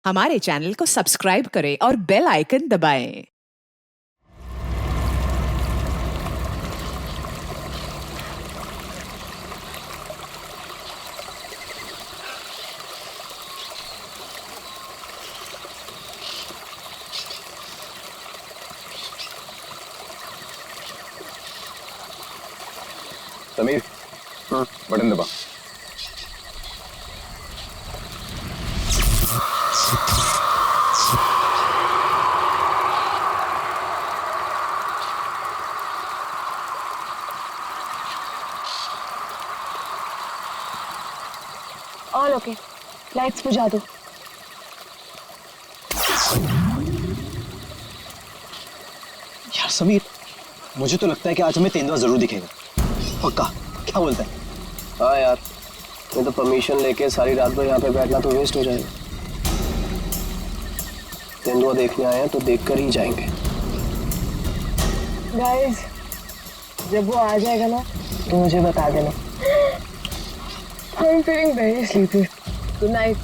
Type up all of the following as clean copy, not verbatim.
हमारे चैनल को सब्सक्राइब करें और बेल आइकन दबाएं। समीर, बटन दबा। ऑल ओके, लाइट्स बुझा दो। यार समीर, मुझे तो लगता है कि आज हमें तेंदुआ जरूर दिखेगा। पक्का? क्या बोलता है? हाँ यार, मैं तो परमिशन लेके सारी रात भर यहाँ पे बैठना तो वेस्ट हो जाएगा। तेंदुआ देखने आए हैं तो देखकर ही जाएंगे। गाइस, जब वो आ जाएगा ना तो मुझे बता देना। I'm feeling very sleepy. Good night.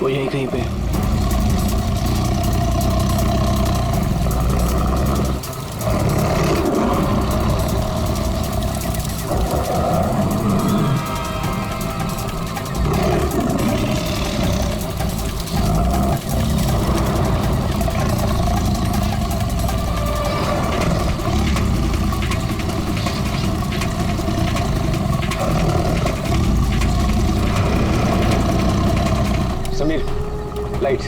वो यहीं कहीं पे। समीर, लाइट्स।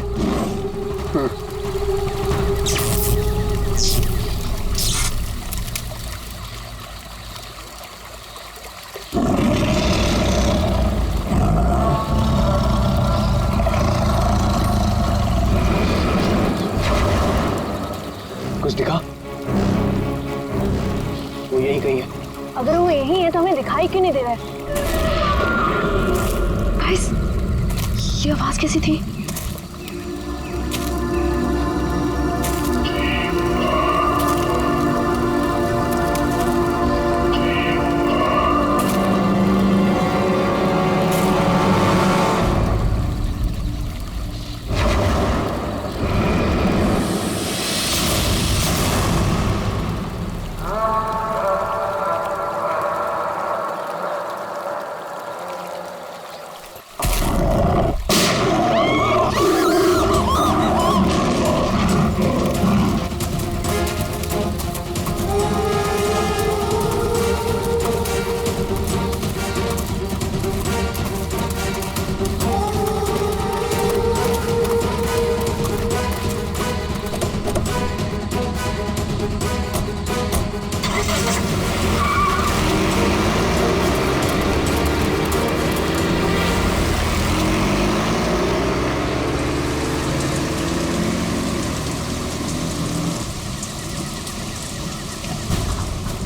कुछ दिखा? वो यहीं कहीं है। अगर वो यही है तो हमें दिखाई क्यों नहीं दे रहा है? गाइस, ये आवाज कैसी थी?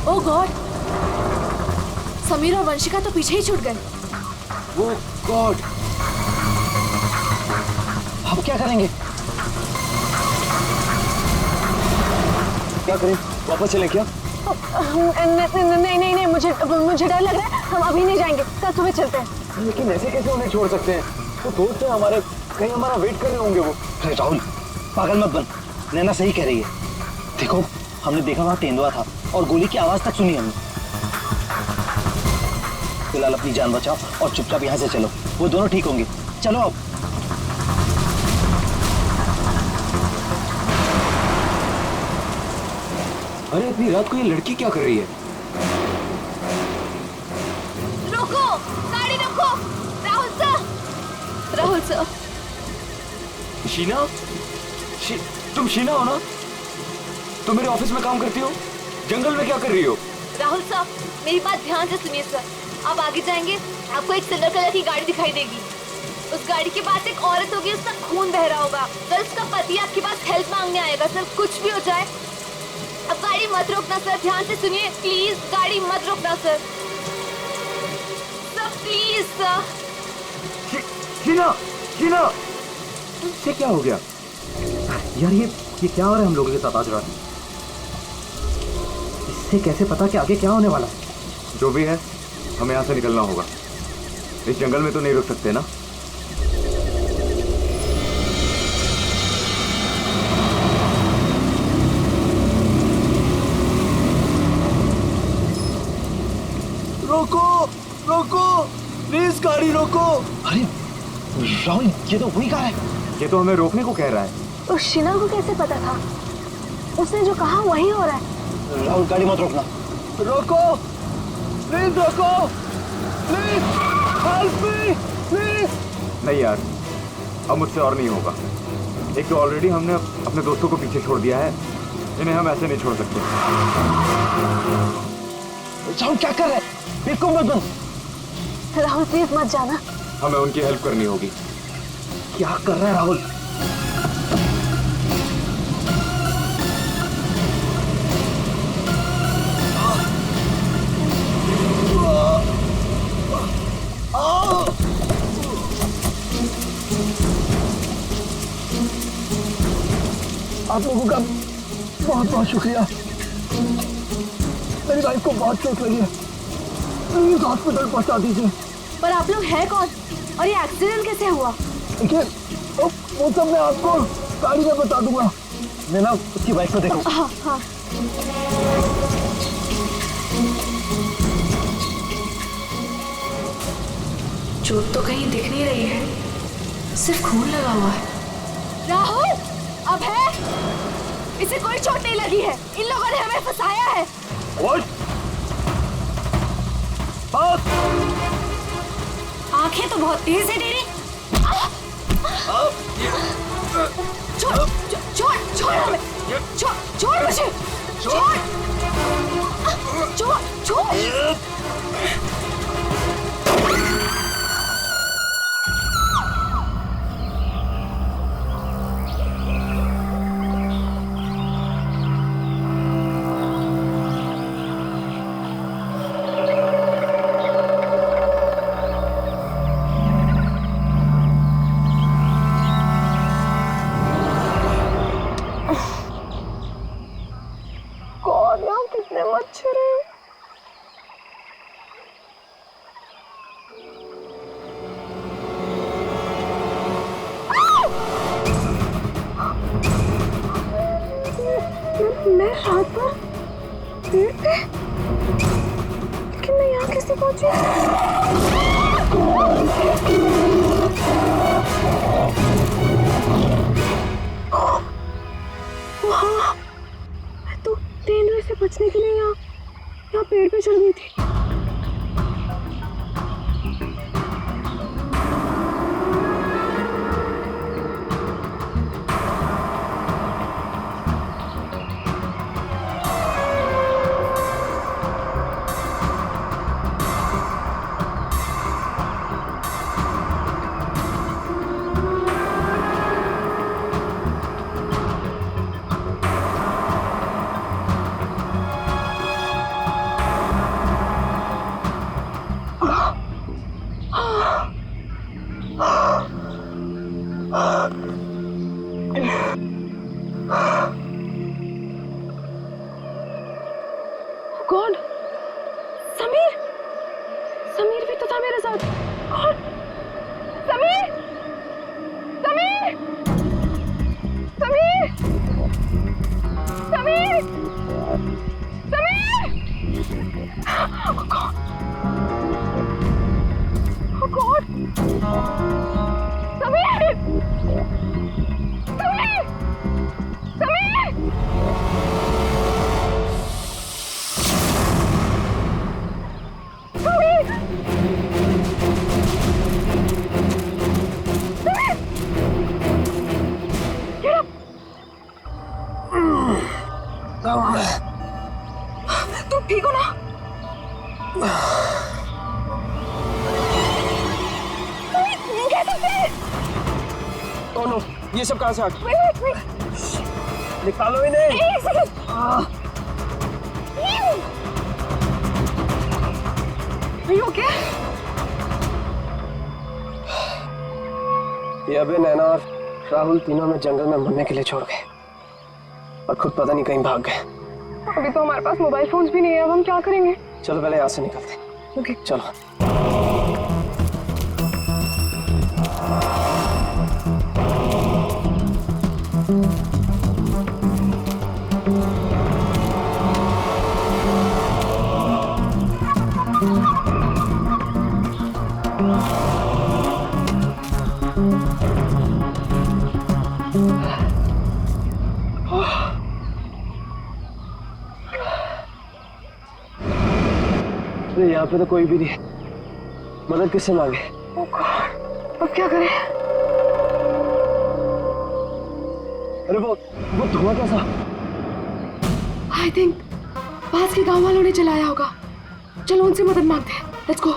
ओह गॉड, समीर और वंशिका तो पीछे ही छूट गए। वो गॉड, अब क्या करेंगे? क्या करें? वापस चलें क्या? नहीं नहीं नहीं, मुझे डर लग रहा है। हम अभी नहीं जाएंगे, कल सुबह चलते हैं। लेकिन ऐसे कैसे उन्हें छोड़ सकते हैं? वो दोस्त हैं हमारे, कहीं हमारा वेट कर रहे होंगे वो। अरे राहुल, पागल मत बन। नैना सही कह रही है। देखो, हमने देखा वहाँ तेंदुआ था और गोली की आवाज तक सुनी हमने। फिलहाल अपनी जान बचाओ और चुपचाप यहाँ से चलो। वो दोनों ठीक होंगे। चलो अब। अरे इतनी रात को ये लड़की क्या कर रही है? रोको, गाड़ी रोको। राहुल सर। शीना? तुम शीना हो ना? तुम मेरे ऑफिस में काम करती हो? जंगल में क्या कर रही हो? राहुल साहब, मेरी बात ध्यान से सुनिए सर। आप आगे जाएंगे, आपको एक सिल्वर कलर की गाड़ी दिखाई देगी। उस गाड़ी के पास एक औरत होगी, उसका खून बह रहा होगा। कल उसका पति आपके पास हेल्प मांगने आएगा सर। कुछ भी हो जाए, अब गाड़ी मत रोकना सर। ध्यान से सुनिए प्लीज, गाड़ी मत रोकना sir. Sir please sir. Sheena ये क्या हो गया यार? ये क्या हो रहा है हम लोगों के साथ आज रात? इससे कैसे पता कि आगे क्या होने वाला है? जो भी है, हमें यहाँ से निकलना होगा। इस जंगल में तो नहीं रुक सकते ना। रोको प्लीज, गाड़ी रोको। अरे राहुल, ये तो वही कार है। ये तो हमें रोकने को कह रहा है। उस शीना को कैसे पता था? उसने जो कहा वही हो रहा है। राहुल, गाड़ी मत रोकना। रोको प्लीज, रोको प्लीज, हेल्प मी प्लीज। नहीं यार, अब मुझसे और नहीं होगा। एक तो ऑलरेडी हमने अपने दोस्तों को पीछे छोड़ दिया है, इन्हें हम ऐसे नहीं छोड़ सकते। राहुल क्या कर रहे हैं? बिल्कुल मत बंद। राहुल प्लीज मत जाना। हमें उनकी हेल्प करनी होगी। क्या कर रहा है राहुल? आप लोगों का बहुत बहुत शुक्रिया। मेरी वाइफ को बहुत चोट लगी है, प्लीज हॉस्पिटल पहुंचा दीजिए। पर आप लोग हैं कौन और ये एक्सीडेंट कैसे हुआ? देखिए, वो सब मैं आपको गाड़ी में बता दूंगा। नैना, उसकी बाइक को देखो। हाँ हाँ। चोट तो कहीं दिख नहीं रही है, सिर्फ खून लगा हुआ है। राहुल, अब है? इसे कोई चोट नहीं लगी है। इन लोगों ने हमें फंसाया है। आंखें तो बहुत तेज है तेरी। छोड़ छोड़ छोड़ हमें। छोड़ छोड़ मुझे। छोड़ छोड़ छोड़। कितने मच्छर हैं। मैं रात भर पेड़ पे, लेकिन मैं यहाँ कैसे पहुंची? वहाँ मैं तो तेंदुए से बचने के लिए यहाँ पेड़ पे चढ़ गई थी। कौन? समीर? समीर भी तो था मेरे साथ। कौन? समीर? समीर? समीर? समीर? समीर? कौन? कौन? समीर? समीर? समीर? ठीक हो ना? ओह नो, ये सब कहाँ से आ गया? निकालो इन्हें। ओके? ये अबे नैना और राहुल तीनों में जंगल में मरने के लिए छोड़ गए और खुद पता नहीं कहीं भाग गए। अभी तो हमारे पास मोबाइल फोन्स भी नहीं है, अब हम क्या करेंगे? चलो पहले यहाँ से निकलते हैं। ओके। चलो। अरे यहाँ पे तो कोई भी नहीं है, मदद किससे मांगे? ओह गॉड, अब क्या करें? अरे वो धुआं कैसा? आई थिंक पास के गांव वालों ने चलाया होगा। चलो उनसे मदद मांगते हैं। Let's go.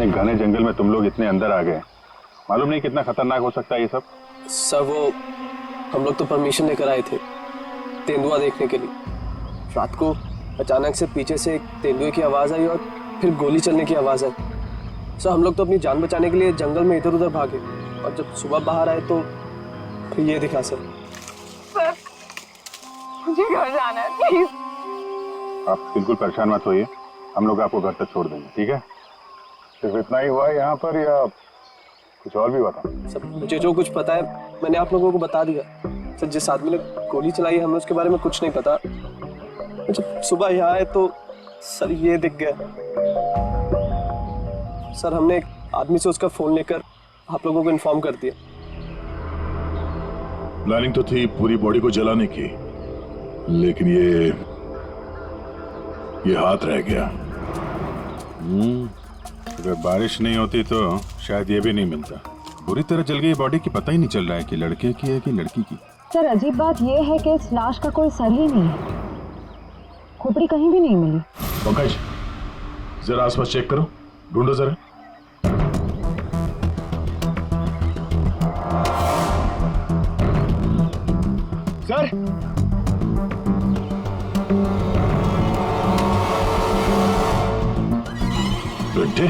घने जंगल में तुम लोग इतने अंदर आ गए, मालूम नहीं कितना खतरनाक हो सकता है ये सब। सर वो हम लोग तो परमिशन लेकर आए थे तेंदुआ देखने के लिए। रात को अचानक से पीछे से एक तेंदुए की आवाज़ आई और फिर गोली चलने की आवाज़ आई। सर हम लोग तो अपनी जान बचाने के लिए जंगल में इधर उधर भागे और जब सुबह बाहर आए तो फिर ये दिखा। सर मुझे घर जाना है, प्लीज। आप बिल्कुल परेशान मत होइए, हम लोग आपको घर तक छोड़ देंगे, ठीक है? सिर्फ इतना ही हुआ है यहाँ पर या कुछ और भी हुआ था? सर मुझे जो कुछ पता है मैंने आप लोगों को बता दिया। सर जिस आदमी ने गोली चलाई है हमें उसके बारे में कुछ नहीं पता। जब सुबह यहाँ आए तो सर ये दिख गया। सर हमने एक आदमी से उसका फोन लेकर आप लोगों को इन्फॉर्म कर दिया। प्लानिंग तो थी पूरी बॉडी को जलाने की, लेकिन ये हाथ रह गया। अगर बारिश नहीं होती तो शायद ये भी नहीं मिलता। पूरी तरह जल गई बॉडी की, पता ही नहीं चल रहा है कि लड़के की है कि लड़की की। सर अजीब बात यह है कि इस लाश का कोई सर ही नहीं है, खोपड़ी कहीं भी नहीं मिली। पंकज जरा आसपास चेक करो, ढूंढो जरा। सर घंटे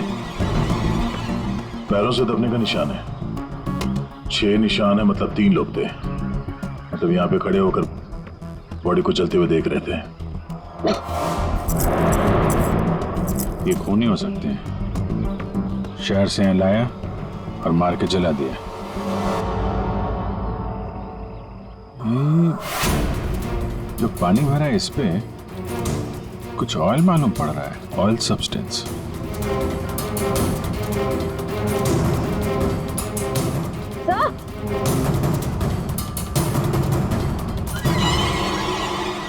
पैरों से दबने का निशान है, 6 निशान है, मतलब 3 लोग थे। मतलब यहाँ पे खड़े होकर बॉडी को जलते हुए देख रहे थे। ये खून ही हो सकते हैं। शहर से लाया और मार के जला दिया। जो पानी भरा है इस पे कुछ ऑयल मालूम पड़ रहा है, ऑयल सब्सटेंस।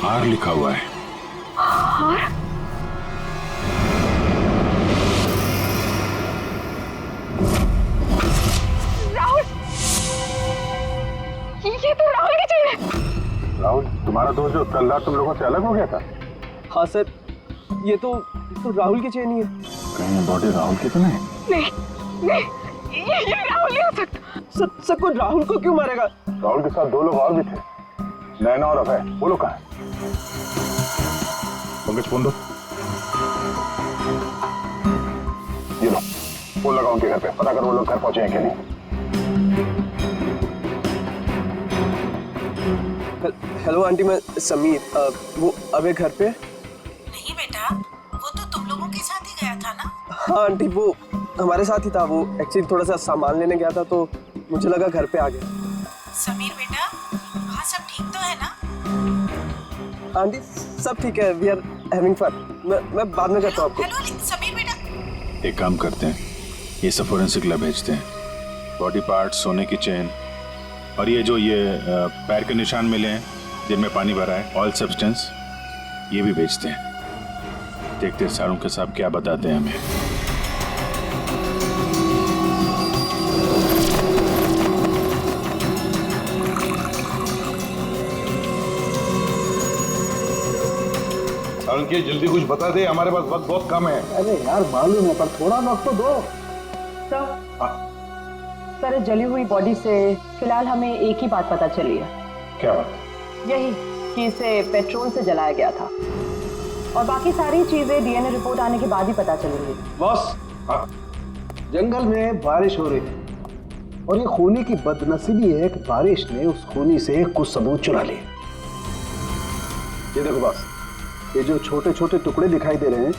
आर लिखा हुआ है। आर? राहुल, ये तो राहुल की चेन है। राहुल तुम्हारा दोस्त जो कल रात तुम लोगों से अलग हो गया था? हाँ सर ये तो राहुल की चेन ही है। कहीं बॉडी राहुल की तो नहीं? नहीं, ये राहुल नहीं हो सकता। सर को राहुल को क्यों मारेगा? राहुल के साथ 2 लोग और भी थे, नैना और अभय। वो लोग कहाँ हैं? पंकज फोन दो। ये लो फोन लगाओ उनके घर पे, पता करो वो लोग घर पहुंचे हैं कि नहीं। हेलो आंटी, मैं समीर। वो अबे घर पे? नहीं बेटा, वो तो तुम लोगों के साथ था ना? हाँ आंटी, वो हमारे साथ ही था। वो एक्चुअली थोड़ा सा सामान लेने गया था तो मुझे लगा घर पे आ गया। समीर बेटा, वहाँ सब ठीक तो है ना? आंटी सब ठीक है, वी आर हैविंग फन। मैं बाद में करता हूँ आपको। हेलो समीर बेटा। एक काम करते हैं, ये सब फोरेंसिक लैब भेजते हैं। बॉडी पार्ट, सोने की चेन और ये जो पैर के निशान मिले हैं जिनमें पानी भरा है, ऑयल सब्सटेंस, ये भी भेजते हैं। देखते हैं सारों के साहब क्या बताते हैं हमें। सारुण जल्दी कुछ बता दे, हमारे पास वक्त बहुत कम है। अरे यार मालूम है, पर थोड़ा वक्त तो दो। सर, जली हुई बॉडी से फिलहाल हमें एक ही बात पता चली है। क्या बात? यही कि इसे पेट्रोल से जलाया गया था, और बाकी सारी चीजें डीएनए रिपोर्ट आने के बाद ही पता चलेंगी। बॉस, जंगल में बारिश हो रही थी और ये खूनी की बदनसीबी है कि बारिश ने उस खूनी से कुछ सबूत चुरा लिए। ये देखो बॉस, ये जो छोटे छोटे टुकड़े दिखाई दे रहे हैं,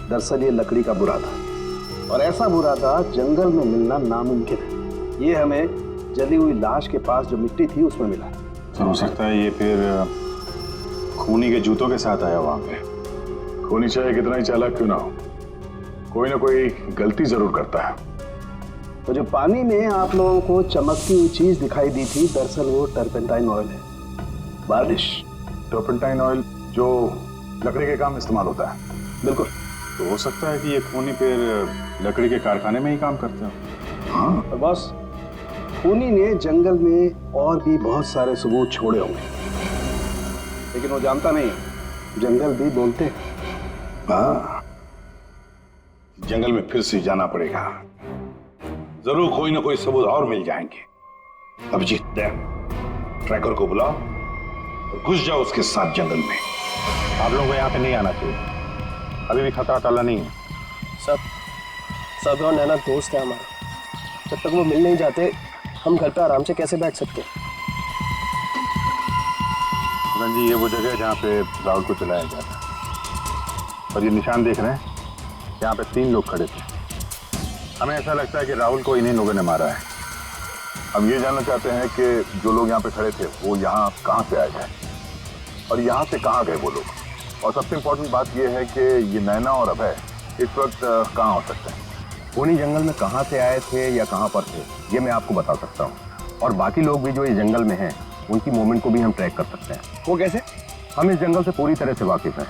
दरअसल ये लकड़ी का बुरा था, और ऐसा बुरा था जंगल में मिलना नामुमकिन है। ये हमें जली हुई लाश के पास जो मिट्टी थी उसमें मिला। तो हो सकता है ये फिर खूनी के जूतों के साथ आया वहां पे। खूनी चाहे कितना ही चालाक क्यों ना हो, कोई ना कोई गलती जरूर करता है। तो जो पानी में आप लोगों को चमकती हुई चीज दिखाई दी थी, दरअसल वो टर्पेंटाइन ऑयल है। बारिश टर्पेंटाइन ऑयल जो लकड़ी के काम इस्तेमाल होता है। बिल्कुल। तो हो सकता है कि ये खूनी फिर लकड़ी के कारखाने में ही काम करते हो। हाँ, तो बस खूनी ने जंगल में और भी बहुत सारे सबूत छोड़े होंगे, लेकिन वो जानता नहीं, जंगल भी बोलते हैं। हाँ, जंगल में फिर से जाना पड़ेगा, जरूर कोई ना कोई सबूत और मिल जाएंगे। अभिजीत, ट्रैकर को बुलाओ और घुस जाओ उसके साथ जंगल में। आप लोगों को यहाँ पे नहीं आना चाहिए, अभी भी खतरा टला नहीं है। सब और नैना दोस्त है हमारा, जब तक वो मिल नहीं जाते हम घर पे आराम से कैसे बैठ सकते हैं? जी, ये वो जगह है जहाँ पे राहुल को चलाया गया था, और ये निशान देख रहे हैं, यहाँ पे 3 लोग खड़े थे। हमें ऐसा लगता है कि राहुल को इन्हीं लोगों ने मारा है। हम ये जानना चाहते हैं कि जो लोग यहाँ पे खड़े थे वो यहाँ कहाँ से आए थे और यहाँ से कहाँ गए वो लोग। और सबसे इम्पोर्टेंट बात ये है कि ये नैना और अभय इस वक्त कहाँ हो सकते हैं। खूनी जंगल में कहाँ से आए थे या कहाँ पर थे, ये मैं आपको बता सकता हूँ। और बाकी लोग भी जो इस जंगल में हैं, उनकी मूवमेंट को भी हम ट्रैक कर सकते हैं। वो कैसे? हम इस जंगल से पूरी तरह से वाकिफ हैं।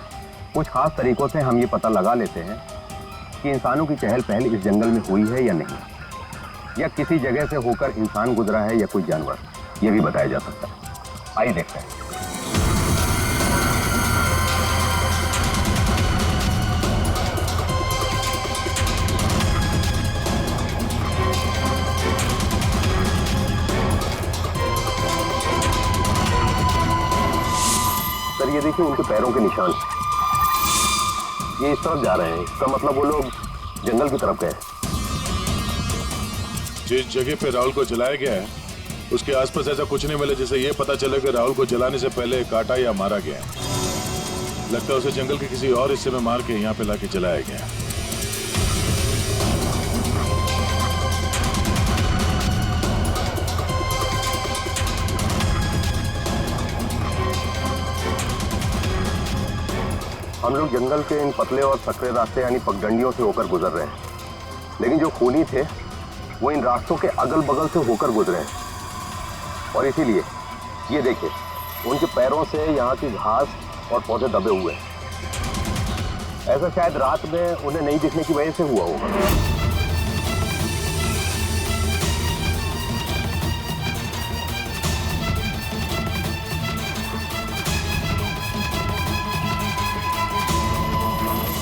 कुछ खास तरीकों से हम ये पता लगा लेते हैं कि इंसानों की चहल पहल इस जंगल में हुई है या नहीं, या किसी जगह से होकर इंसान गुजरा है या कोई जानवर, ये भी बताया जा सकता है। आइए देखते हैं। सर, ये देखिए उनके पैरों के निशान, ये इस तरफ जा रहे हैं। इसका मतलब वो लोग जंगल की तरफ गए। जिस जगह पे राहुल को जलाया गया है उसके आसपास ऐसा कुछ नहीं मिला जिससे ये पता चले कि राहुल को जलाने से पहले काटा या मारा गया है। लगता है उसे जंगल के किसी और हिस्से में मार के यहाँ पे लाके जलाया गया है। हम लोग जंगल के इन पतले और सकरे रास्ते यानी पगडंडियों से होकर गुजर रहे हैं, लेकिन जो खूनी थे वो इन रास्तों के अगल बगल से होकर गुजरे हैं। और इसीलिए ये देखिए उनके पैरों से यहाँ की घास और पौधे दबे हुए हैं। ऐसा शायद रात में उन्हें नहीं दिखने की वजह से हुआ होगा।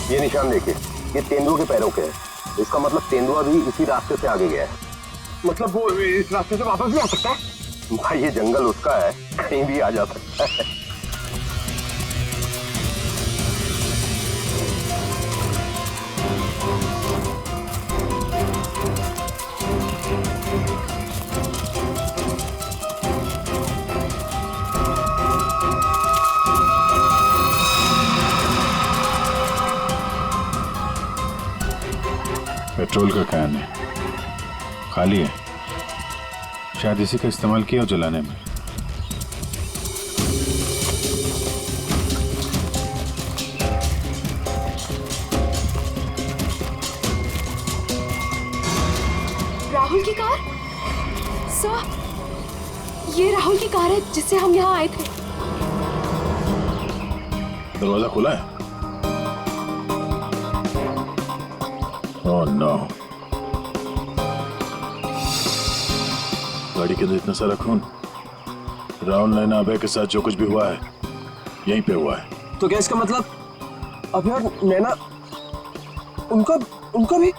ये निशान देखिए, ये तेंदुआ के पैरों के हैं। इसका मतलब तेंदुआ भी इसी रास्ते से आगे गया है। मतलब वो इस रास्ते से वापस भी आ सकता है? भाई ये जंगल उसका है, कहीं भी आ जा सकता है। पेट्रोल का कैन है, खाली है। शायद इसी का इस्तेमाल किया हो जलाने में। राहुल की कार? सर, ये राहुल की कार है जिससे हम यहाँ आए थे। दरवाजा खुला है? Oh no. गाड़ी के अंदर इतना सारा खून। राहुल नैना अभय के साथ जो कुछ भी हुआ है यहीं पे हुआ है। तो क्या इसका मतलब अभय और नैना, उनका भी?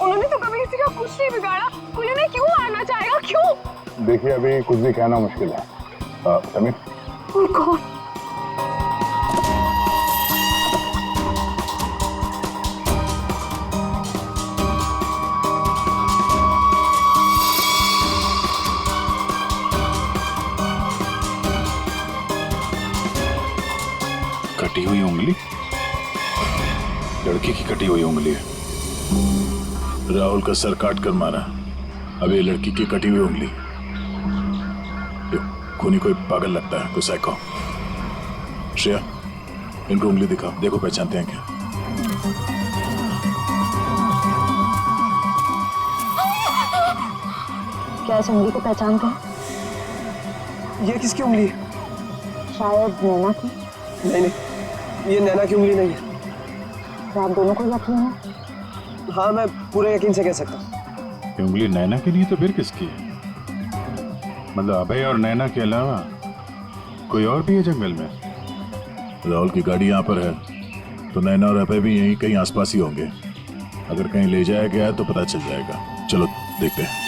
उन्होंने तो कभी किसी का कुछ नहीं बिगाड़ा, कोई उन्हें क्यों मारना चाहेगा, क्यों? देखिए अभी कुछ भी कहना मुश्किल है। समीर, वो कौन? कटी हुई उंगली? लड़की की कटी हुई उंगली है। राहुल का सर काट कर मारा, अब ये लड़की की कटी हुई उंगली। खूनी कोई पागल लगता है, कोई साइको। श्रेया, इनको उंगली दिखाओ, देखो पहचानते हैं क्या। क्या इस उंगली को पहचानते हैं? ये किसकी उंगली है? शायद नैना की। नहीं, ये नैना की उंगली नहीं है। क्या आप दोनों को यकीन है? हाँ, मैं पूरे यकीन से कह सकता हूँ। ये उंगली नैना की नहीं तो फिर किसकी है? मतलब अभय और नैना के अलावा कोई और भी है जंगल में? राहुल की गाड़ी यहाँ पर है तो नैना और अभय भी यहीं कहीं आसपास ही होंगे। अगर कहीं ले जाया गया है तो पता चल जाएगा। चलो देखते हैं।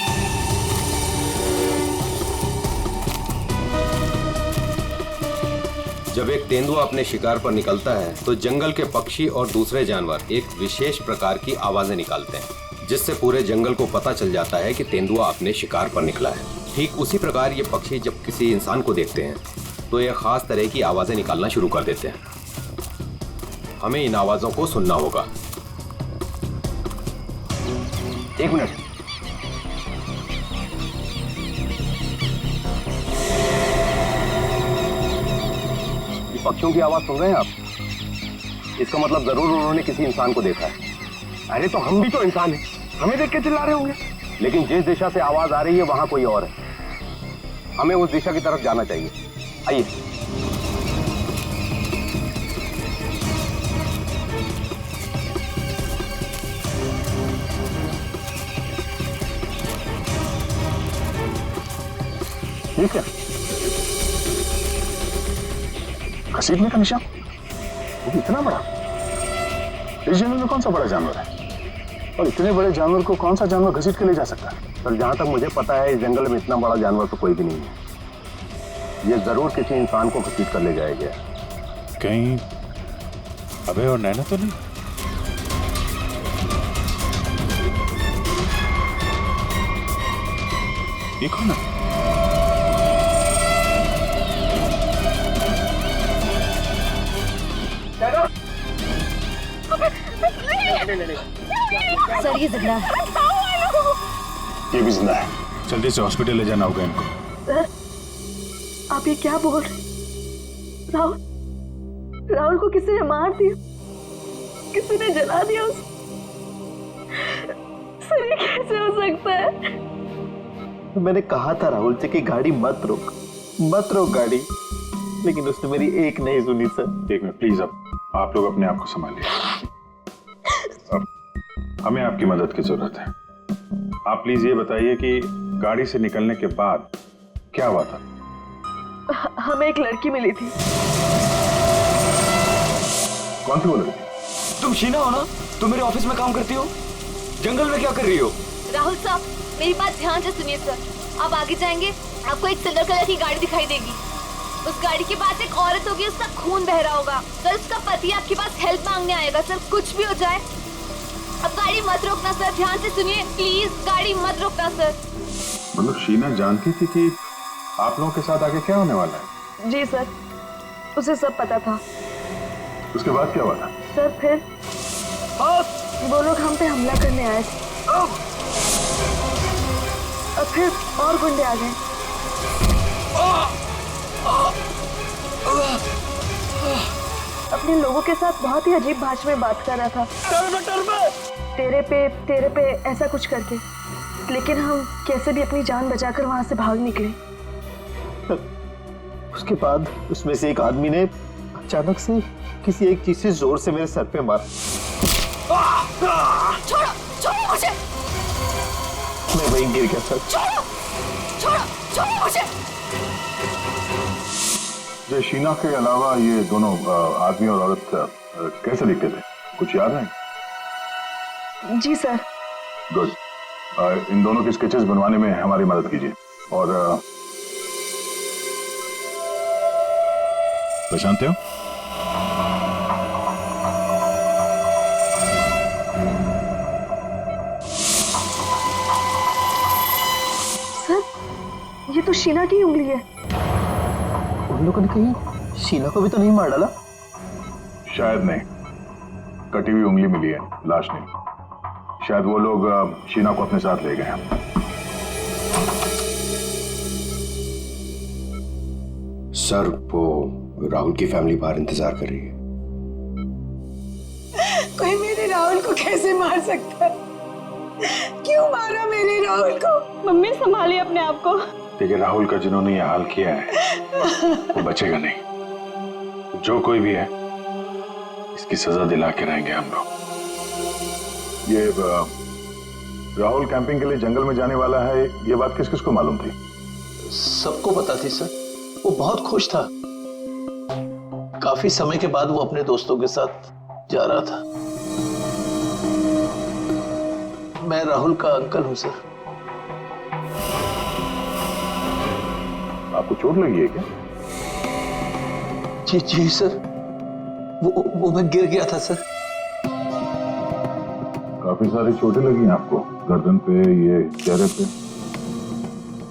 जब एक तेंदुआ अपने शिकार पर निकलता है तो जंगल के पक्षी और दूसरे जानवर एक विशेष प्रकार की आवाजें निकालते हैं, जिससे पूरे जंगल को पता चल जाता है कि तेंदुआ अपने शिकार पर निकला है। ठीक उसी प्रकार ये पक्षी जब किसी इंसान को देखते हैं तो ये खास तरह की आवाजें निकालना शुरू कर देते हैं। हमें इन आवाजों को सुनना होगा। एक मिनट। पक्षियों की आवाज सुन रहे हैं आप? इसका मतलब जरूर उन्होंने किसी इंसान को देखा है। अरे तो हम भी तो इंसान हैं, हमें देख के चिल्ला रहे होंगे। लेकिन जिस दिशा से आवाज आ रही है वहां कोई और है। हमें उस दिशा की तरफ जाना चाहिए। आइए। ठीक है, घसीटने का निशान, वो भी इतना बड़ा। इस जंगल में कौन सा बड़ा जानवर है? और इतने बड़े जानवर को कौन सा जानवर घसीट के ले जा सकता है? पर जहां तक मुझे पता है इस जंगल में इतना बड़ा जानवर तो कोई भी नहीं है। ये जरूर किसी इंसान को घसीट कर ले जाया गया। कहीं अभय और नैना तो नहीं? ये कौन है? सर ये जिंदा है। ये भी जिंदा है। जल्दी से हॉस्पिटल ले जाना होगा इनको। सर, आप ये क्या बोल रहे? राहुल को किसी ने मार दिया, किसी ने जला दिया उसे। सर ये कैसे हो सकता है? मैंने कहा था राहुल से कि गाड़ी मत रोक गाड़ी, लेकिन उसने मेरी एक नहीं सुनी सर। एक मिनट प्लीज, अब आप लोग अपने आप को संभालिए। अब हमें आपकी मदद की जरूरत है। आप प्लीज ये बताइए कि गाड़ी से निकलने के बाद क्या हुआ था? हमें एक लड़की मिली थी। कौन सी वो लड़की? तुम शीना हो ना? तुम मेरे ऑफिस में काम करती हो? जंगल में क्या कर रही हो? राहुल साहब, मेरी बात ध्यान से सुनिए सर। आप आगे जाएंगे, आपको एक सिल्वर कलर की गाड़ी दिखाई देगी। उस गाड़ी के पास एक औरत होगी, उसका खून बह रहा होगा। सर उसका पति आपके पास हेल्प मांगने आएगा। सर कुछ भी हो जाए, अब गाड़ी मत रोकना सर। ध्यान से सुनिए प्लीज, गाड़ी मत रोकना सर। मतलब शीना जानती थी कि आप लोगों के साथ आगे क्या होने वाला है? जी सर, उसे सब पता था। उसके बाद क्या हुआ था? सर फिर वो लोग हम पे हमला करने आए थे और फिर और गुंडे आ गए। अपने लोगों के साथ बहुत ही अजीब भाषा में बात कर रहा था, तेरे पे ऐसा कुछ करके। लेकिन हम कैसे भी अपनी जान बचाकर वहां से भाग निकले। उसके बाद उसमें से एक आदमी ने अचानक से किसी एक चीज से जोर से मेरे सर पे मारा। छोड़ो छोड़ो मुझे, मैं वहीं गिर गया सर। छोड़ो छोड़ो छोड़ो मुझे। जो शीना के अलावा ये दोनों आदमी और औरत कैसे दिखते थे, कुछ याद है? जी सर। गुड। इन दोनों के स्केचेस बनवाने में हमारी मदद कीजिए। और पहचानते हो? सर ये तो शीना की उंगली है। उन लोगों ने कहीं शीना को भी तो नहीं मार डाला? शायद नहीं, कटी हुई उंगली मिली है, लाश नहीं। शायद वो लोग शीना को अपने साथ ले गए हैं। सर वो राहुल की फैमिली बाहर इंतजार कर रही है। कोई मेरे राहुल को कैसे मार सकता है? क्यों मारा मेरे राहुल को? मम्मी संभालिए अपने आप को। देखिए, राहुल का जिन्होंने ये हाल किया है वो बचेगा नहीं। जो कोई भी है इसकी सजा दिला के रहेंगे हम लोग। ये राहुल कैंपिंग के लिए जंगल में जाने वाला है, ये बात किस किस को मालूम थी? सबको पता थी सर। वो बहुत खुश था। काफी समय के बाद वो अपने दोस्तों के साथ जा रहा था। मैं राहुल का अंकल हूं सर। आपको चोट लगी है क्या? जी जी सर, वो मैं गिर गया था सर। काफी सारी चोटें लगी हैं आपको, गर्दन पे, ये चेहरे पे।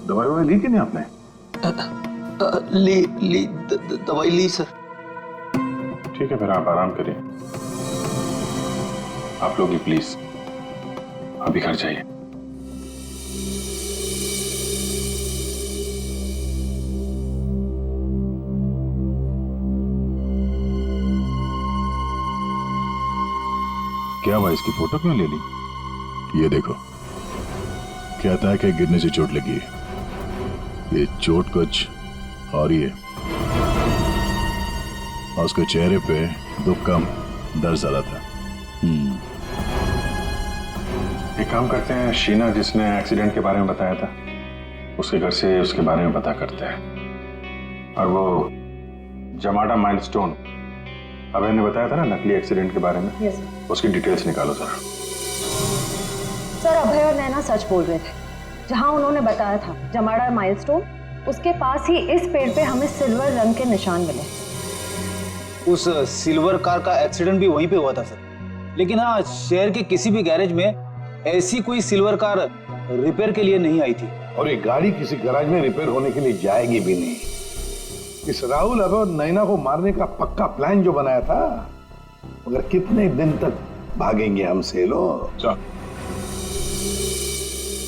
दवाई ववाई ली कि नहीं आपने? दवाई ली सर। ठीक है, फिर आप आराम करिए। आप लोग भी प्लीज अभी घर जाइए। क्या हुआ, इसकी फोटो क्यों ले ली? ये देखो, कहता है कि गिरने से चोट लगी है। ये चोट कुछ और ही है। और उसके चेहरे पे दुख कम, दर्द ज्यादा था। एक काम करते हैं, शीना जिसने एक्सीडेंट के बारे में बताया था उसके घर से उसके बारे में पता करते हैं। और वो जमाडा माइलस्टोन अभय ने बताया था ना, नकली एक्सीडेंट के बारे में, उसकी डिटेल्स निकालो जरा। सर अभय और नैना सच बोल रहे थे। जहां उन्होंने बताया था जमाडा माइलस्टोन, उसके पास ही इस पेड़ पे हमें सिल्वर रंग के निशान मिले। उस सिल्वर कार का एक्सीडेंट भी वहीं पे हुआ था सर। लेकिन हाँ, शहर के किसी भी गैरेज में ऐसी कोई सिल्वर कार रिपेयर के लिए नहीं आई थी। और ये गाड़ी किसी गैराज में रिपेयर होने के लिए जाएगी भी नहीं। इस राहुल अब नैना को मारने का पक्का प्लान जो बनाया था, मगर कितने दिन तक भागेंगे हमसे लोग।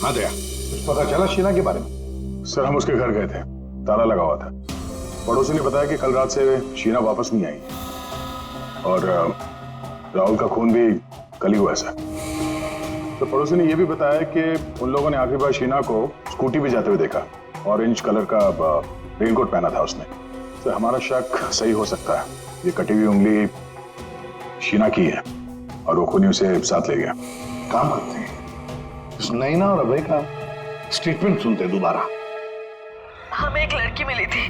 हाँ दया, कुछ पता चला शीना के बारे में? सर हम उसके घर गए थे, ताला लगा हुआ था। पड़ोसी ने बताया कि कल रात से शीना वापस नहीं आई और राहुल का खून भी कल ही हुआ सर। तो पड़ोसी ने यह भी बताया कि उन लोगों ने आखिरी बार शीना को स्कूटी पे जाते हुए देखा। ऑरेंज कलर का रेनकोट पहना था उसने। तो हमारा शक सही हो सकता है, ये कटी हुई उंगली शीना की है और वो खूनी उसे साथ ले गया। काम करते हैं, इस नैना और अभय का स्टेटमेंट सुनते हैं दोबारा। हमें एक लड़की मिली थी।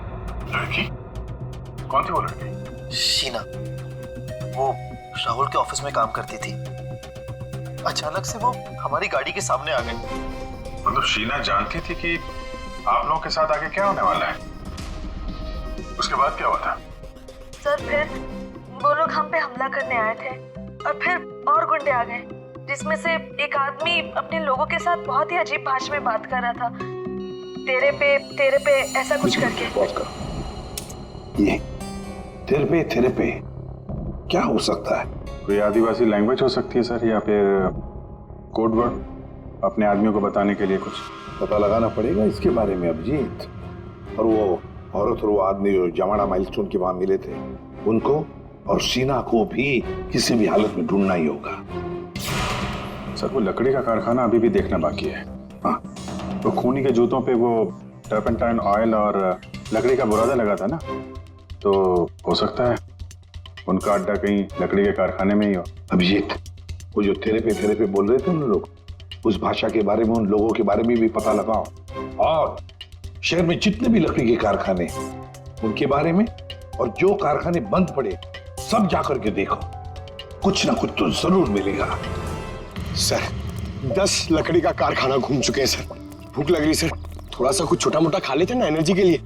लड़की? कौन थी वो लड़की? शीना, वो राहुल के ऑफिस में काम करती थी। अचानक से वो हमारी गाड़ी के सामने आ गई। मतलब शीना जानती थी कि आप लोगों के साथ आगे क्या होने वाला है? उसके बाद क्या हुआ था? सर फिर वो लोग हम पे हमला करने आए थे और फिर और गुंडे आ गए, जिसमें से एक आदमी अपने लोगों के साथ बहुत ही अजीब भाषा में बात कर रहा था, तेरे पे ऐसा कुछ करके। ये तेरे पे क्या हो सकता है? कोई आदिवासी लैंग्वेज हो सकती है सर, या फिर कोड वर्ड अपने आदमियों को बताने के लिए कुछ? पता लगाना पड़ेगा इसके बारे में अभिजीत। और वो औरत और वो आदमी जो जमाड़ा माइलस्टोन के वहां मिले थे, उनको और शीना को भी किसी भी हालत में ढूंढना ही होगा। सर वो लकड़ी का कारखाना अभी भी देखना बाकी है। हाँ, तो खूनी के जूतों पे वो टर्पेंटाइन ऑयल और लकड़ी का बुरादा लगा था ना, तो हो सकता है उनका अड्डा कहीं लकड़ी के कारखाने में ही हो। अभिजीत, वो जो तेरे पे बोल रहे थे उन लोग, उस भाषा के बारे में, उन लोगों के बारे में भी पता लगाओ, और शहर में जितने भी लकड़ी के कारखाने उनके बारे में, और जो कारखाने बंद पड़े सब जाकर के देखो, कुछ ना कुछ तो जरूर मिलेगा। सर 10 लकड़ी का कारखाना घूम चुके हैं सर। भूख लग रही सर, थोड़ा सा कुछ छोटा मोटा खा लेते ना एनर्जी के लिए।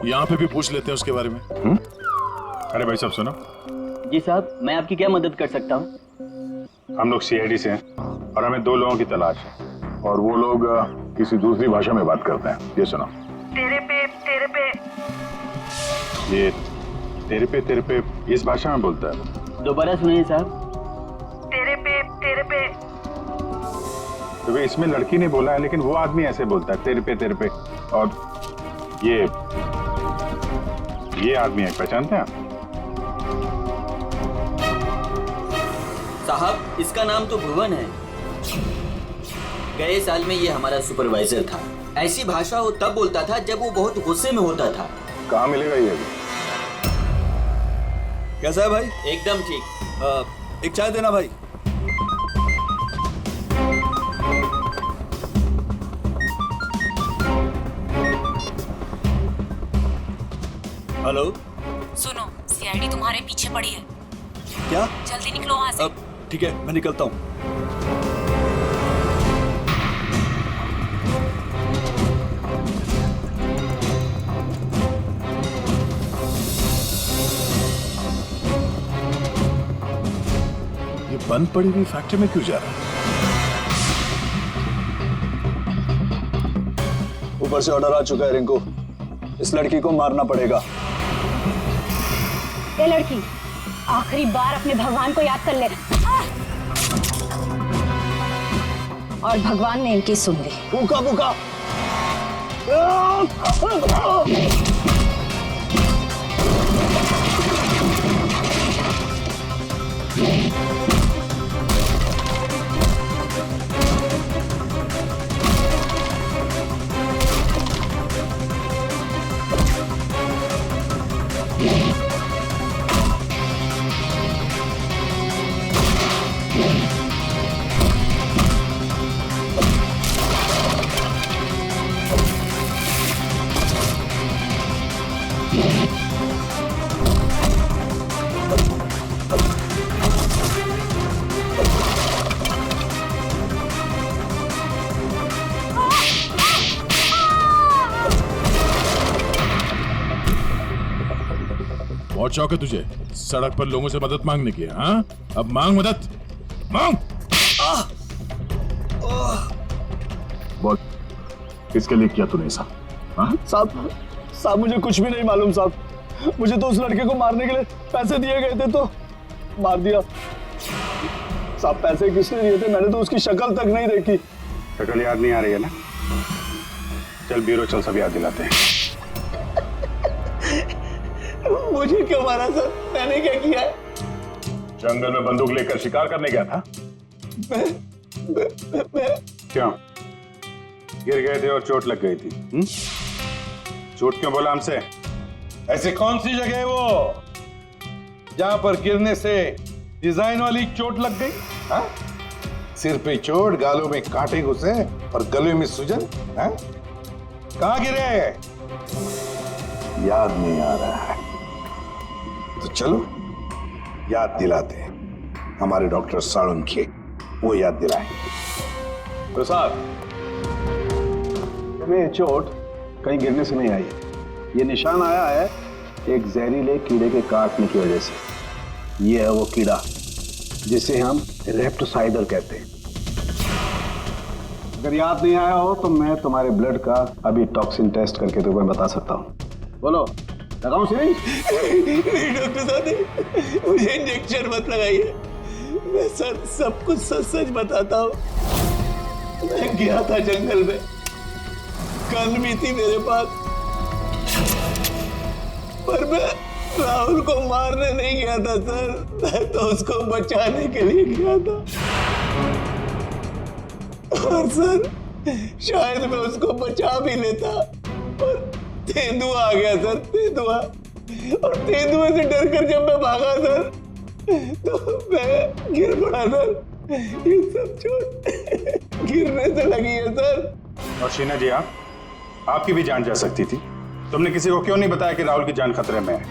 यहाँ पे भी पूछ लेते हैं उसके बारे में। अरे भाई साहब सुनो। जी साहब, मैं आपकी क्या मदद कर सकता हूँ? हम लोग सीआईडी से हैं और हमें 2 लोगों की तलाश है, और वो लोग किसी दूसरी भाषा में बात करते हैं। ये सुनो। तेरे पे ये तेरे पे इस भाषा में बोलता है। दोबारा सुनिए साहब। तेरे पे तो इसमें लड़की ने बोला है, लेकिन वो आदमी ऐसे बोलता है तेरे पे। और ये आदमी है, पहचानते हैं आप? साहब इसका नाम तो भुवन है। गए साल में ये हमारा सुपरवाइजर था। ऐसी भाषा वो तब बोलता था जब वो बहुत गुस्से में होता था। कहाँ मिलेगा ये? कैसा है भाई? एकदम ठीक। एक चाय देना भाई। हेलो, सुनो, सीआईडी तुम्हारे पीछे पड़ी है। क्या? जल्दी निकलो वहाँ से। ठीक है, मैं निकलता हूँ। ये बंद पड़ी हुई फैक्ट्री में क्यों जा रहा है? ऊपर से ऑर्डर आ चुका है रिंकू, इस लड़की को मारना पड़ेगा। ये लड़की, आखिरी बार अपने भगवान को याद कर ले। और भगवान ने इनकी सुन ली। भूखा भूखा। बहुत शौक है तुझे सड़क पर लोगों से मदद मांगने की? हाँ, अब मांग मदद, मांग। बोल, किसके लिए किया तूने ऐसा? साहब मुझे कुछ भी नहीं मालूम साहब। मुझे तो उस लड़के को मारने के लिए पैसे दिए गए थे, तो मार दिया। साहब पैसे किसने दिए थे? मैंने तो उसकी शक्ल तक नहीं देखी। शक्ल याद नहीं आ रही है ना? चल ब्यूरो चल, सब याद दिलाते हैं। मुझे क्यों मारा सर? मैंने क्या किया है? जंगल में बंदूक लेकर शिकार करने गया था? क्यों? गिर गए थे और चोट लग गई थी? चोट क्यों बोला हमसे? ऐसी कौन सी जगह है वो जहां पर गिरने से डिजाइन वाली चोट लग गई? हा? सिर पे चोट, गालों में कांटे घुसे और गले में सूजन? कहां गिरे? याद नहीं आ रहा है तो चलो याद दिलाते हैं। हमारे डॉक्टर साळुंखे वो याद दिलाएंगे। तो साहब, तुम्हें चोट कहीं गिरने से नहीं आई है। ये निशान आया है एक जहरीले कीड़े के काटने की वजह से। ये है वो कीड़ा जिसे हम रेप्टोसाइडर कहते हैं। अगर याद नहीं आया हो तो मैं तुम्हारे ब्लड का अभी टॉक्सिन टेस्ट करके तुम्हें बता सकता हूँ। बोलो, लगाऊं सिरिंज? डॉक्टर साहब, मुझे इंजेक्शन मत लगाइए। मैं सर सब कुछ सच सच बताता हूँ। मैं गया था जंगल में, गन भी थी मेरे पास, पर मैं राहुल को मारने नहीं गया था सर, मैं तो उसको बचाने के लिए गया था। और सर शायद मैं उसको बचा भी लेता, और तेंदुआ आ गया सर, तेंदुआ। और तेंदुए से डरकर जब मैं भागा सर, तो मैं गिर पड़ा सर। ये सब चोट गिरने से लगी है सर। और शीना जी, आपकी भी जान जा सकती थी। तुमने किसी को क्यों नहीं बताया कि राहुल की जान खतरे में है?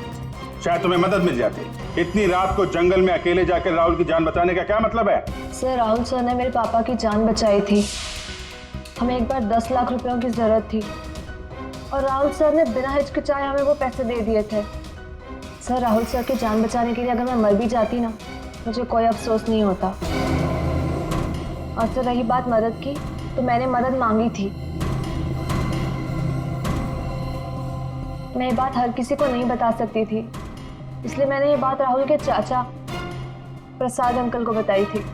शायद तुम्हें मदद मिल जाती। इतनी रात को जंगल में अकेले जाकर राहुल की जान बचाने का क्या मतलब है? सर, राहुल सर ने मेरे पापा की जान बचाई थी। हमें एक बार 10 लाख रुपयों की जरूरत थी और राहुल सर ने बिना हिचकिचाए हमें वो पैसे दे दिए थे। सर, राहुल सर की जान बचाने के लिए अगर मैं मर भी जाती ना, मुझे कोई अफसोस नहीं होता। और सर, रही बात मदद की, तो मैंने मदद मांगी थी। मैं ये बात हर किसी को नहीं बता सकती थी, इसलिए मैंने ये बात राहुल के चाचा प्रसाद अंकल को बताई थी।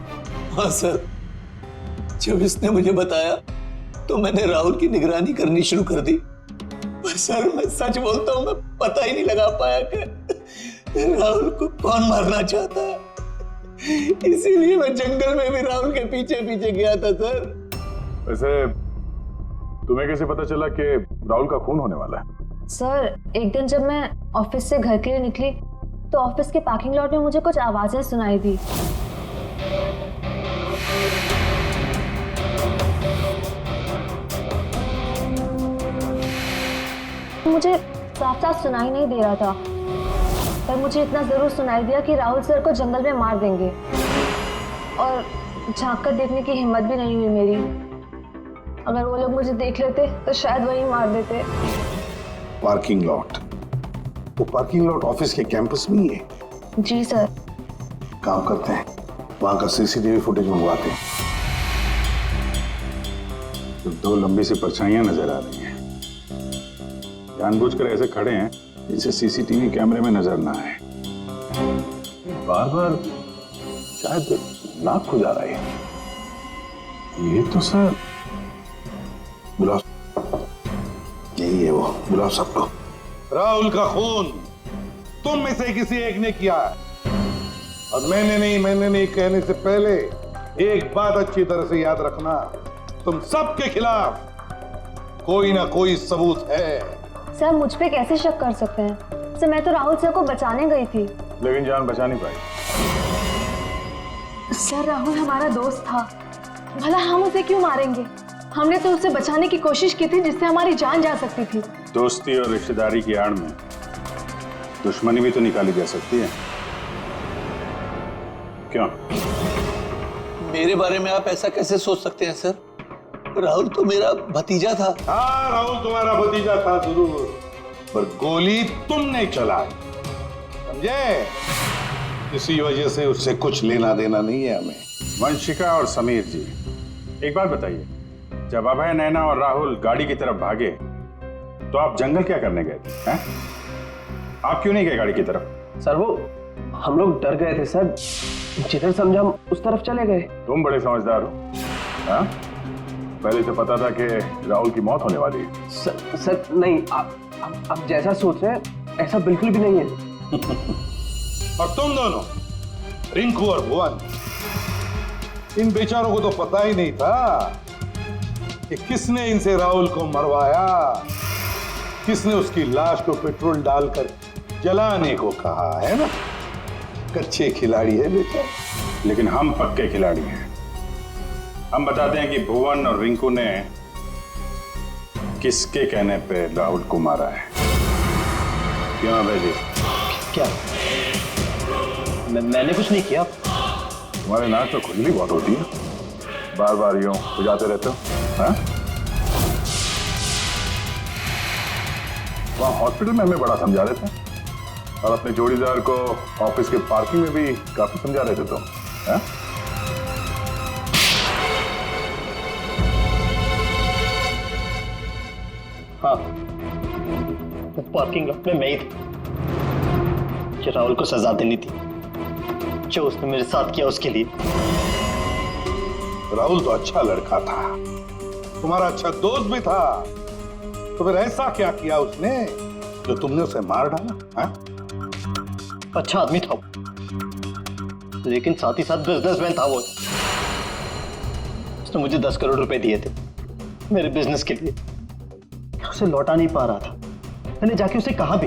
हाँ सर, जब इसने मुझे बताया तो मैंने राहुल की निगरानी करनी शुरू कर दी। पर सर, मैं सच बोलता हूँ, मैं पता ही नहीं लगा पाया कि राहुल को कौन मारना चाहता है। इसीलिए मैं जंगल में भी राहुल के पीछे पीछे गया था सर। वैसे तुम्हें कैसे पता चला कि राहुल का खून होने वाला है? सर, एक दिन जब मैं ऑफिस से घर के लिए निकली तो ऑफिस के पार्किंग लॉट में मुझे कुछ आवाजें सुनाई दी। मुझे साफ साफ सुनाई नहीं दे रहा था, पर मुझे इतना जरूर सुनाई दिया कि राहुल सर को जंगल में मार देंगे। और झांक कर देखने की हिम्मत भी नहीं हुई मेरी। अगर वो लोग मुझे देख लेते तो शायद वही मार देते। Parking lot? वो पार्किंग लॉट ऑफिस के कैंपस में ही है? जी सर। काम करते हैं, वहां का सीसीटीवी फुटेज मंगवाते हैं। तो 2 लंबी सी परछाइयां नजर आ रही हैं। जानबूझकर ऐसे खड़े हैं जिससे सीसीटीवी कैमरे में नजर ना आए। बार बार शायद नाक खुजा रहा है। ये तो सर, बुलाओ, यही है वो, बुलाओ सबको। राहुल का खून तुम में से किसी एक ने किया है, और मैंने नहीं कहने से पहले एक बात अच्छी तरह से याद रखना, तुम सबके खिलाफ कोई ना कोई सबूत है। सर, मुझ पे कैसे शक कर सकते हैं? सर, मैं तो राहुल सर को बचाने गई थी। लेकिन जान बचा नहीं पाई। सर, राहुल हमारा दोस्त था, भला हम उसे क्यों मारेंगे? हमने तो उसे बचाने की कोशिश की थी जिससे हमारी जान जा सकती थी। दोस्ती और रिश्तेदारी की आड़ में दुश्मनी भी तो निकाली जा सकती है, क्यों? मेरे बारे में आप ऐसा कैसे सोच सकते हैं सर? राहुल तो मेरा भतीजा था। हाँ, राहुल तुम्हारा भतीजा था जरूर, पर गोली तुमने चलाई, समझे? इसी वजह से उससे कुछ लेना देना नहीं है हमें। वंशिका और समीर जी, एक बात बताइए, जब अभय, नैना और राहुल गाड़ी की तरफ भागे तो आप जंगल क्या करने गए थे? हैं? आप क्यों नहीं गए गाड़ी की तरफ? सर, वो हम लोग डर गए थे सर, जिधर समझा हम उस तरफ चले गए। तुम बड़े समझदार हो। हाँ? पहले तो पता था कि राहुल की मौत होने वाली है। सर नहीं, आप जैसा सोच रहे हैं ऐसा बिल्कुल भी नहीं है। और तुम दोनों, रिंकू और भुवन, इन बेचारों को तो पता ही नहीं था कि किसने इनसे राहुल को मरवाया, किसने उसकी लाश को पेट्रोल डालकर जलाने को कहा, है ना? कच्चे खिलाड़ी है बेटा। लेकिन हम पक्के खिलाड़ी हैं। हम बताते हैं कि भुवन और रिंकू ने किसके कहने पे राहुल को मारा है। क्यों अभय जी? क्या? मैंने कुछ नहीं किया। तुम्हारे नाक तो खुजली बहुत होती है, बार बार यूं खुजाते रहते हो। हाँ? वहाँ हॉस्पिटल में हमें बड़ा समझा रहे थे, और अपने जोड़ीदार को ऑफिस के पार्किंग में भी काफी समझा रहे थे तुम। हाँ? हाँ, पार्किंग लॉट में मैं ही था। राहुल को सजा देनी थी, जो उसने मेरे साथ किया उसके लिए। राहुल तो अच्छा लड़का था, तुम्हारा अच्छा दोस्त भी था, तो फिर ऐसा क्या किया उसने जो तुमने उसे मार डाला? हाँ? अच्छा आदमी था वो, लेकिन साथ ही साथ बिजनेसमैन था वो। उसने मुझे 10 करोड़ रुपए दिए थे मेरे बिजनेस के लिए। उसे लौटा नहीं पा रहा था, मैंने जाके उसे कहा भी,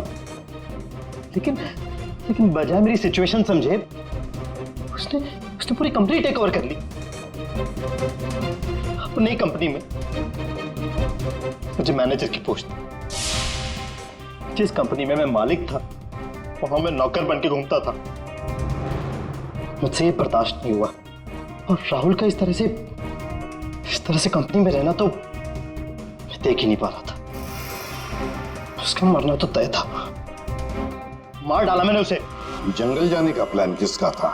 लेकिन बजाय मेरी सिचुएशन समझे उसने पूरी कंपनी टेक ओवर कर ली। अपनी कंपनी में मुझे मैनेजर की पोस्ट, जिस कंपनी में मैं मालिक था वहां मैं नौकर बन के घूमता था। मुझसे ये बर्दाश्त नहीं हुआ, और राहुल का इस तरह से कंपनी में रहना तो मैं देख ही नहीं पा रहा था। उसका मरना तो तय था, मार डाला मैंने उसे। जंगल जाने का प्लान किसका था?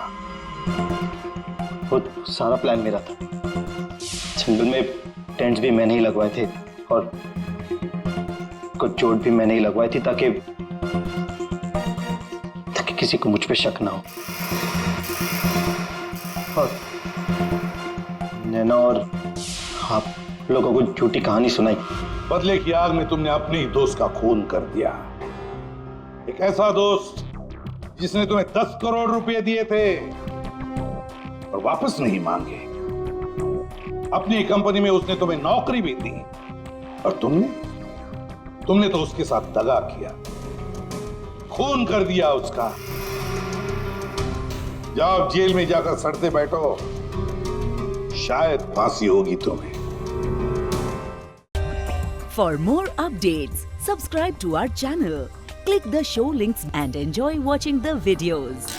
खुद सारा प्लान मेरा था। जंगल में टेंट्स भी मैंने ही लगवाए थे और कुछ चोट भी मैंने ही लगवाई थी ताकि किसी को मुझ पे शक ना हो। और नैना और आप लोगों को झूठी कहानी सुनाई। बदले की आग में तुमने अपने ही दोस्त का खून कर दिया। एक ऐसा दोस्त जिसने तुम्हें 10 करोड़ रुपए दिए थे और वापस नहीं मांगे। अपनी कंपनी में उसने तुम्हें नौकरी भी दी और तुमने तो उसके साथ दगा किया, खून कर दिया उसका। जाओ जेल में जाकर सड़ते बैठो, शायद फांसी होगी तुम्हें। For more updates, subscribe to our channel, click the show links and enjoy watching the videos.